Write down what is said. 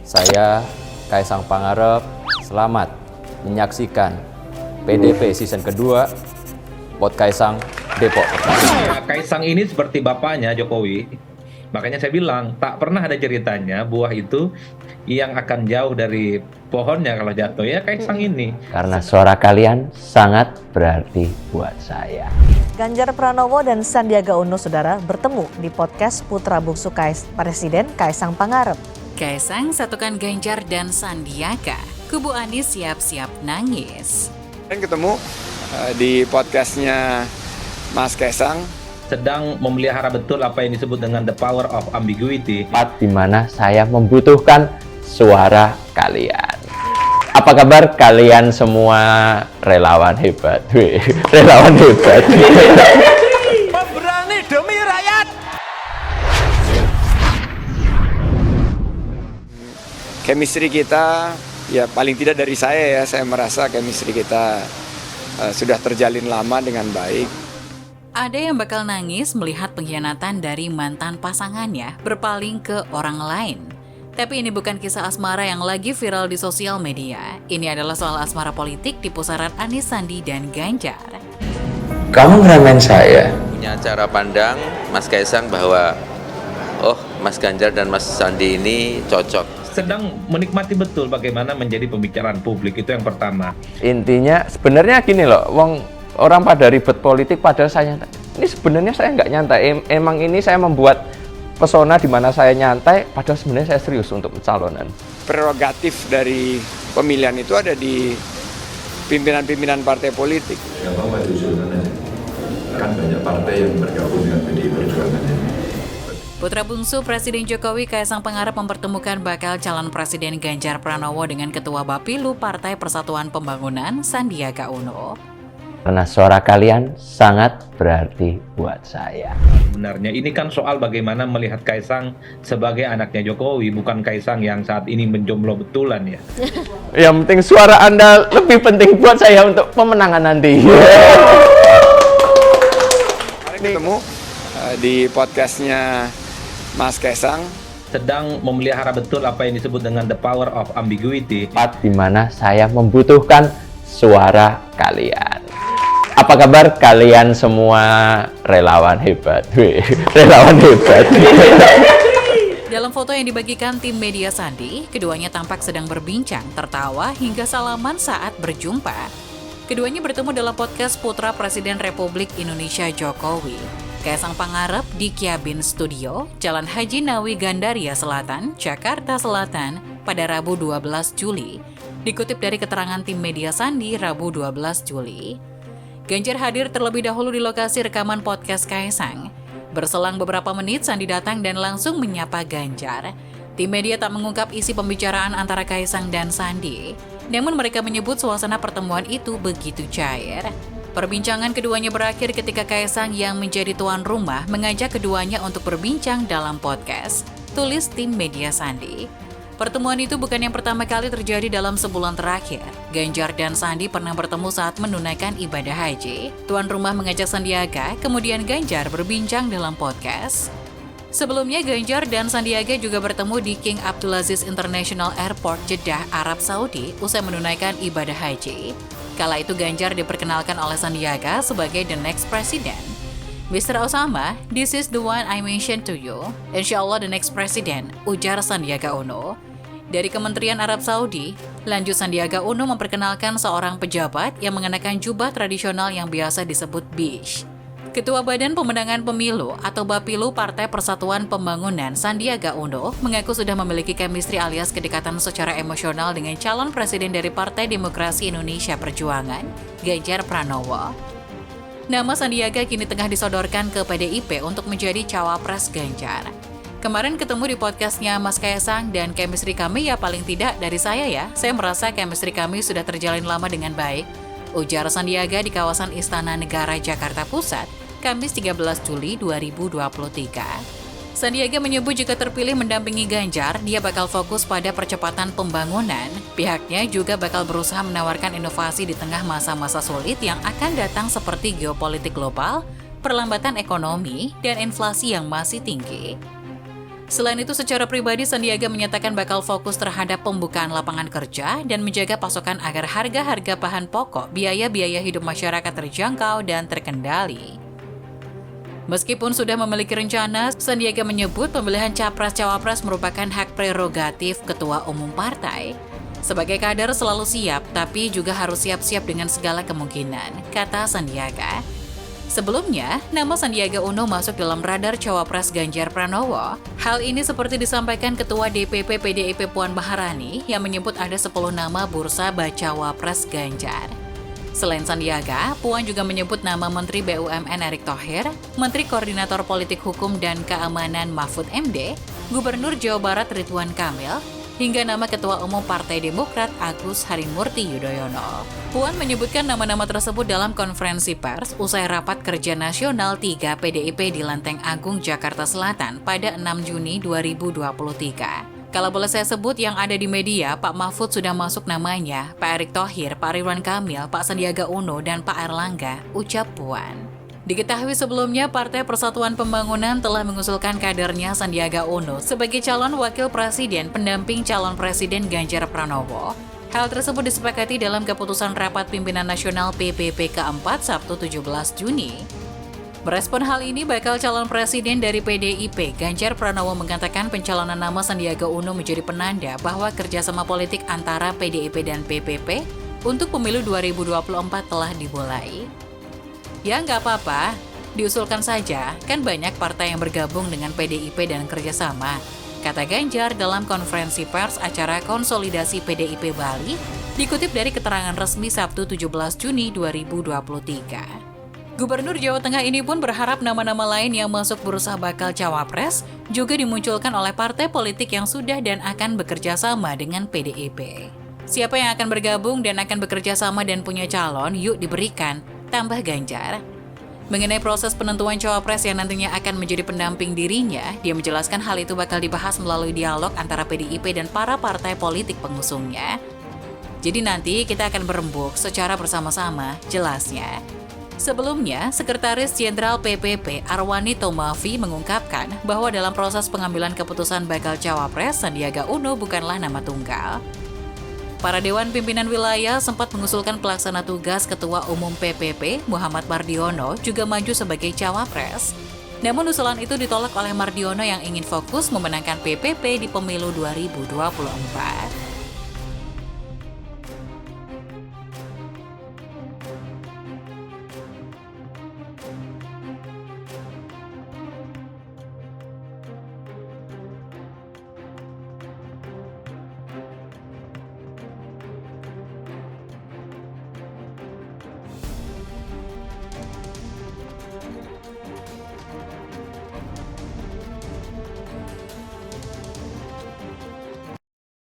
Saya Kaisang Pangarep, selamat menyaksikan PDP season kedua Pod Kaisang Depok Pertama. Kaisang ini seperti bapaknya Jokowi, makanya saya bilang tak pernah ada ceritanya buah itu yang akan jauh dari pohonnya kalau jatuh, ya Kaisang ini. Karena suara kalian sangat berarti buat saya. Ganjar Pranowo dan Sandiaga Uno, saudara, bertemu di podcast Putra Bungsu Presiden Kaisang Pangarep. Kaisang satukan Ganjar dan Sandiaga. Kubu Anies siap-siap nangis. Dan ketemu di podcastnya Mas Kaisang. Sedang memelihara betul apa yang disebut dengan the power of ambiguity. Tempat di mana saya membutuhkan suara kalian. Apa kabar kalian semua relawan hebat? Relawan hebat. Pemberani demi rakyat. Chemistry kita, ya paling tidak dari saya merasa chemistry kita sudah terjalin lama dengan baik. Ada yang bakal nangis melihat pengkhianatan dari mantan pasangannya berpaling ke orang lain. Tapi ini bukan kisah asmara yang lagi viral di sosial media. Ini adalah soal asmara politik di pusaran Anies, Sandi, dan Ganjar. Kamu ngeremen saya? Punya cara pandang Mas Kaisang bahwa Mas Ganjar dan Mas Sandi ini cocok. Sedang menikmati betul bagaimana menjadi pembicaraan publik, itu yang pertama. Intinya sebenarnya gini loh, orang pada ribet politik padahal saya nyantai. Ini sebenarnya saya nggak nyantai. Emang ini saya membuat pesona di mana saya nyantai, padahal sebenarnya saya serius untuk pencalonan. Prerogatif dari pemilihan itu ada di pimpinan-pimpinan partai politik. Nggak apa-apa diusulkan aja. Kan banyak partai yang bergabung dengan PDI Perjuangan ini. Putra bungsu Presiden Jokowi Kaisang Pangarep mempertemukan bakal calon Presiden Ganjar Pranowo dengan Ketua Bapilu Partai Persatuan Pembangunan Sandiaga Uno. Karena suara kalian sangat berarti buat saya. Sebenarnya ini kan soal bagaimana melihat Kaisang sebagai anaknya Jokowi, bukan Kaisang yang saat ini menjomblo betulan ya. Yang penting suara Anda lebih penting buat saya untuk pemenangan nanti. Kemarin ketemu di podcastnya Mas Kaisang. Sedang memelihara betul apa yang disebut dengan the power of ambiguity. Tempat di mana saya membutuhkan suara kalian. Apa kabar kalian semua relawan hebat? Relawan hebat. Dalam foto yang dibagikan tim media Sandi, keduanya tampak sedang berbincang, tertawa hingga salaman saat berjumpa. Keduanya bertemu dalam podcast Putra Presiden Republik Indonesia Jokowi. Kaisang Pangarep di Kiabin Studio, Jalan Haji Nawi Gandaria Selatan, Jakarta Selatan pada Rabu 12 Juli. Dikutip dari keterangan tim media Sandi Rabu 12 Juli. Ganjar hadir terlebih dahulu di lokasi rekaman podcast Kaisang. Berselang beberapa menit, Sandi datang dan langsung menyapa Ganjar. Tim media tak mengungkap isi pembicaraan antara Kaisang dan Sandi. Namun mereka menyebut suasana pertemuan itu begitu cair. Perbincangan keduanya berakhir ketika Kaisang yang menjadi tuan rumah mengajak keduanya untuk berbincang dalam podcast, tulis tim media Sandi. Pertemuan itu bukan yang pertama kali terjadi dalam sebulan terakhir. Ganjar dan Sandi pernah bertemu saat menunaikan ibadah haji. Tuan rumah mengajak Sandiaga, kemudian Ganjar berbincang dalam podcast. Sebelumnya Ganjar dan Sandiaga juga bertemu di King Abdulaziz International Airport, Jeddah, Arab Saudi usai menunaikan ibadah haji. Kala itu Ganjar diperkenalkan oleh Sandiaga sebagai the next president. Mr. Osama, this is the one I mentioned to you. Insyaallah the next president, ujar Sandiaga Uno. Dari Kementerian Arab Saudi, lanjut Sandiaga Uno memperkenalkan seorang pejabat yang mengenakan jubah tradisional yang biasa disebut bish. Ketua Badan Pemenangan Pemilu atau Bapilu Partai Persatuan Pembangunan Sandiaga Uno mengaku sudah memiliki chemistry alias kedekatan secara emosional dengan calon presiden dari Partai Demokrasi Indonesia Perjuangan, Ganjar Pranowo. Nama Sandiaga kini tengah disodorkan ke PDIP untuk menjadi cawapres Ganjar. Kemarin ketemu di podcastnya Mas Kaisang dan chemistry kami ya paling tidak dari saya ya. Saya merasa chemistry kami sudah terjalin lama dengan baik, ujar Sandiaga di kawasan Istana Negara Jakarta Pusat, Kamis 13 Juli 2023. Sandiaga menyebut jika terpilih mendampingi Ganjar, dia bakal fokus pada percepatan pembangunan. Pihaknya juga bakal berusaha menawarkan inovasi di tengah masa-masa sulit yang akan datang seperti geopolitik global, perlambatan ekonomi, dan inflasi yang masih tinggi. Selain itu, secara pribadi Sandiaga menyatakan bakal fokus terhadap pembukaan lapangan kerja dan menjaga pasokan agar harga-harga bahan pokok, biaya-biaya hidup masyarakat terjangkau dan terkendali. Meskipun sudah memiliki rencana, Sandiaga menyebut pemilihan capres-cawapres merupakan hak prerogatif Ketua Umum Partai. Sebagai kader selalu siap, tapi juga harus siap-siap dengan segala kemungkinan, kata Sandiaga. Sebelumnya, nama Sandiaga Uno masuk dalam radar cawapres Ganjar Pranowo. Hal ini seperti disampaikan Ketua DPP PDIP Puan Maharani yang menyebut ada 10 nama bursa bacawa pres Ganjar. Selain Sandiaga, Puan juga menyebut nama Menteri BUMN Erick Thohir, Menteri Koordinator Politik Hukum dan Keamanan Mahfud MD, Gubernur Jawa Barat Ridwan Kamil, hingga nama Ketua Umum Partai Demokrat Agus Harimurti Yudhoyono. Puan menyebutkan nama-nama tersebut dalam konferensi pers usai rapat kerja nasional 3 PDIP di Lenteng Agung, Jakarta Selatan pada 6 Juni 2023. Kalau boleh saya sebut yang ada di media, Pak Mahfud sudah masuk namanya, Pak Erick Thohir, Pak Ridwan Kamil, Pak Sandiaga Uno, dan Pak Erlangga, ucap Puan. Diketahui sebelumnya, Partai Persatuan Pembangunan telah mengusulkan kadernya Sandiaga Uno sebagai calon wakil presiden pendamping calon presiden Ganjar Pranowo. Hal tersebut disepakati dalam keputusan Rapat Pimpinan Nasional PPP keempat Sabtu 17 Juni. Merespon hal ini, bakal calon presiden dari PDIP, Ganjar Pranowo mengatakan pencalonan nama Sandiaga Uno menjadi penanda bahwa kerjasama politik antara PDIP dan PPP untuk pemilu 2024 telah dimulai. Ya nggak apa-apa, diusulkan saja, kan banyak partai yang bergabung dengan PDIP dan kerjasama, kata Ganjar dalam konferensi pers acara konsolidasi PDIP Bali, dikutip dari keterangan resmi Sabtu 17 Juni 2023. Gubernur Jawa Tengah ini pun berharap nama-nama lain yang masuk bursa bakal cawapres juga dimunculkan oleh partai politik yang sudah dan akan bekerja sama dengan PDIP. Siapa yang akan bergabung dan akan bekerja sama dan punya calon, yuk diberikan, tambah Ganjar. Mengenai proses penentuan cawapres yang nantinya akan menjadi pendamping dirinya, dia menjelaskan hal itu bakal dibahas melalui dialog antara PDIP dan para partai politik pengusungnya. Jadi nanti kita akan berembuk secara bersama-sama, jelasnya. Sebelumnya, Sekretaris Jenderal PPP Arwani Tomafi mengungkapkan bahwa dalam proses pengambilan keputusan bakal cawapres, Sandiaga Uno bukanlah nama tunggal. Para Dewan Pimpinan Wilayah sempat mengusulkan pelaksana tugas Ketua Umum PPP Muhammad Mardiono juga maju sebagai cawapres. Namun usulan itu ditolak oleh Mardiono yang ingin fokus memenangkan PPP di pemilu 2024.